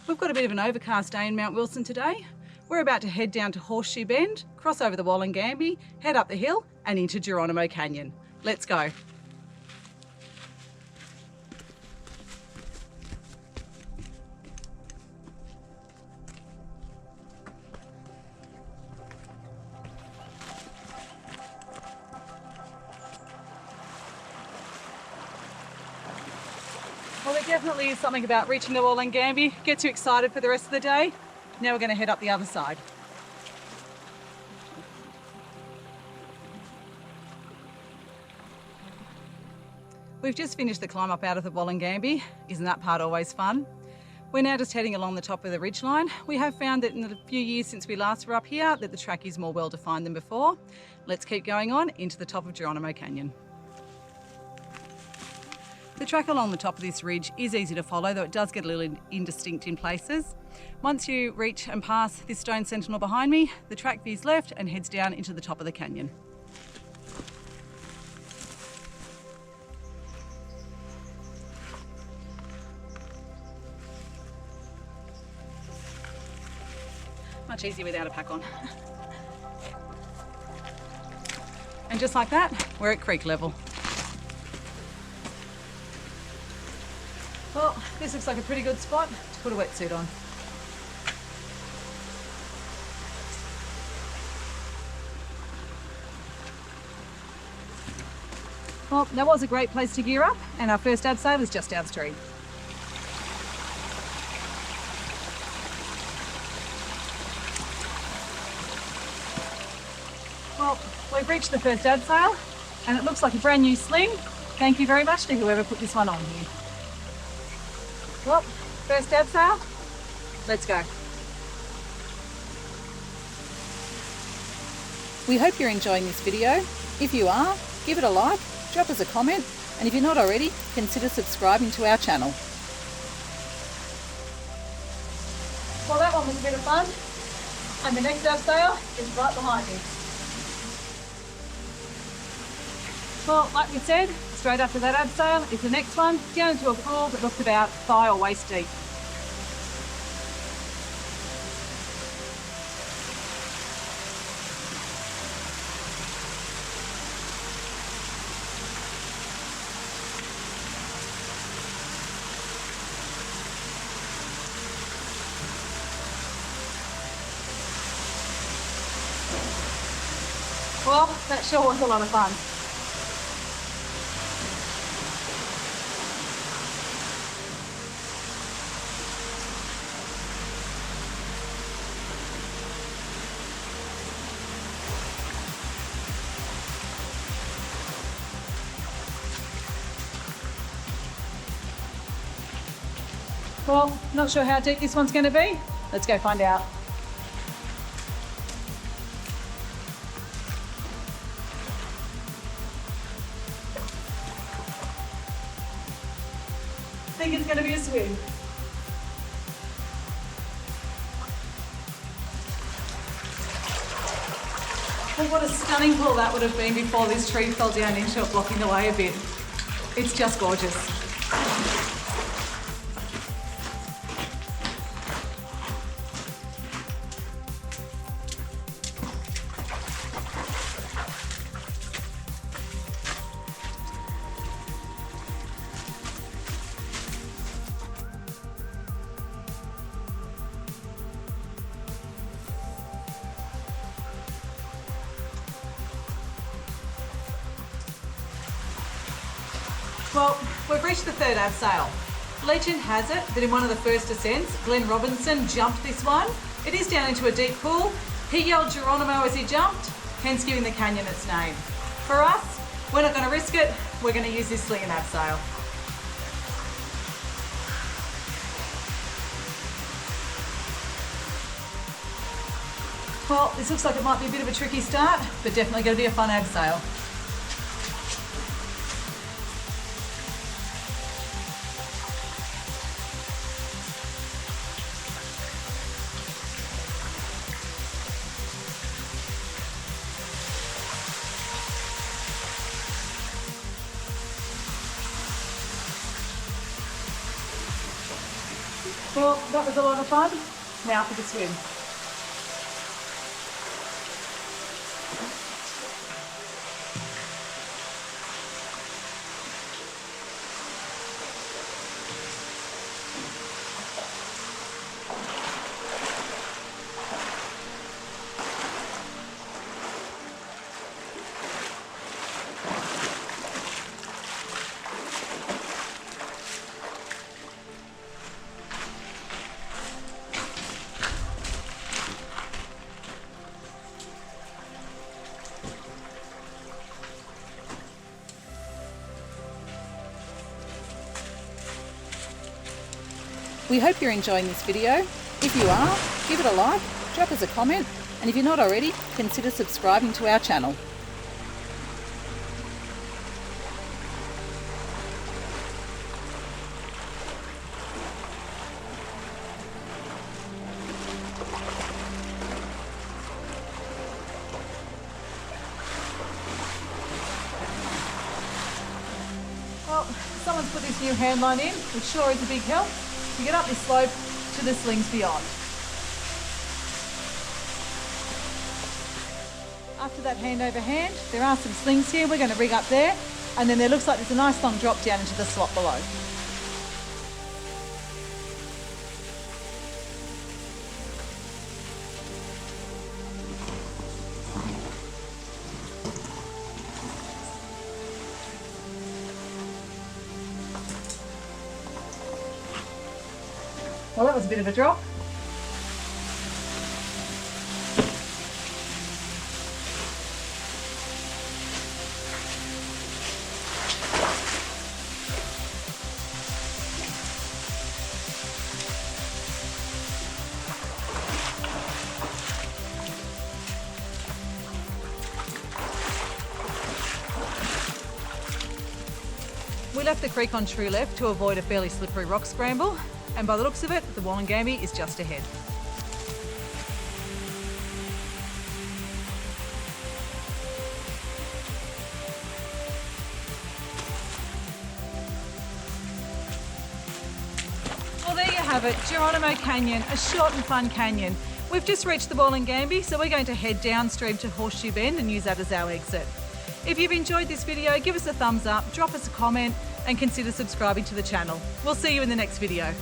We've got a bit of an overcast day in Mount Wilson today. We're about to head down to Horseshoe Bend, cross over the Wollangambie, head up the hill and into Geronimo Canyon. Let's go. Well, there definitely is something about reaching the Wollangambie, gets you excited for the rest of the day. Now we're going to head up the other side. We've just finished the climb up out of the Wollangambie. Isn't that part always fun? We're now just heading along the top of the ridgeline. We have found that in the few years since we last were up here that the track is more well defined than before. Let's keep going on into the top of Geronimo Canyon. The track along the top of this ridge is easy to follow, though it does get a little indistinct in places. Once you reach and pass this stone sentinel behind me, the track veers left and heads down into the top of the canyon. Much easier without a pack on. And just like that, we're at creek level. Well, this looks like a pretty good spot to put a wetsuit on. Well, that was a great place to gear up, and our first abseil is just downstream. Well, we've reached the first abseil, and it looks like a brand new sling. Thank you very much to whoever put this one on here. Well, first abseil, let's go. We hope you're enjoying this video. If you are, give it a like, drop us a comment, and if you're not already, consider subscribing to our channel. Well, that one was a bit of fun, and the next abseil is right behind me. Well, like we said, straight after that abseil is the next one, down into a pool that looks about thigh or waist deep. Well, that sure was a lot of fun. Well, not sure how deep this one's going to be. Let's go find out. I think it's going to be a swim. Well, what a stunning pool that would have been before this tree fell down into it, blocking the way a bit. It's just gorgeous. Well, we've reached the third abseil. Legend has it that in one of the first ascents, Glenn Robinson jumped this one. It is down into a deep pool. He yelled Geronimo as he jumped, hence giving the canyon its name. For us, we're not going to risk it. We're going to use this sling and abseil. Well, this looks like it might be a bit of a tricky start, but definitely going to be a fun abseil. Well, that was a lot of fun. Now for the swim. We hope you're enjoying this video. If you are, give it a like, drop us a comment, and if you're not already, consider subscribing to our channel. Well, someone's put this new handline in, which sure is a big help to get up this slope to the slings beyond. After that hand over hand, there are some slings here. We're going to rig up there, and then there looks like there's a nice long drop down into the slot below. Well, that was a bit of a drop. We left the creek on true left to avoid a fairly slippery rock scramble, and by the looks of it, the Wollangambie is just ahead. Well, there you have it, Geronimo Canyon, a short and fun canyon. We've just reached the Wollangambie, so we're going to head downstream to Horseshoe Bend and use that as our exit. If you've enjoyed this video, give us a thumbs up, drop us a comment, and consider subscribing to the channel. We'll see you in the next video.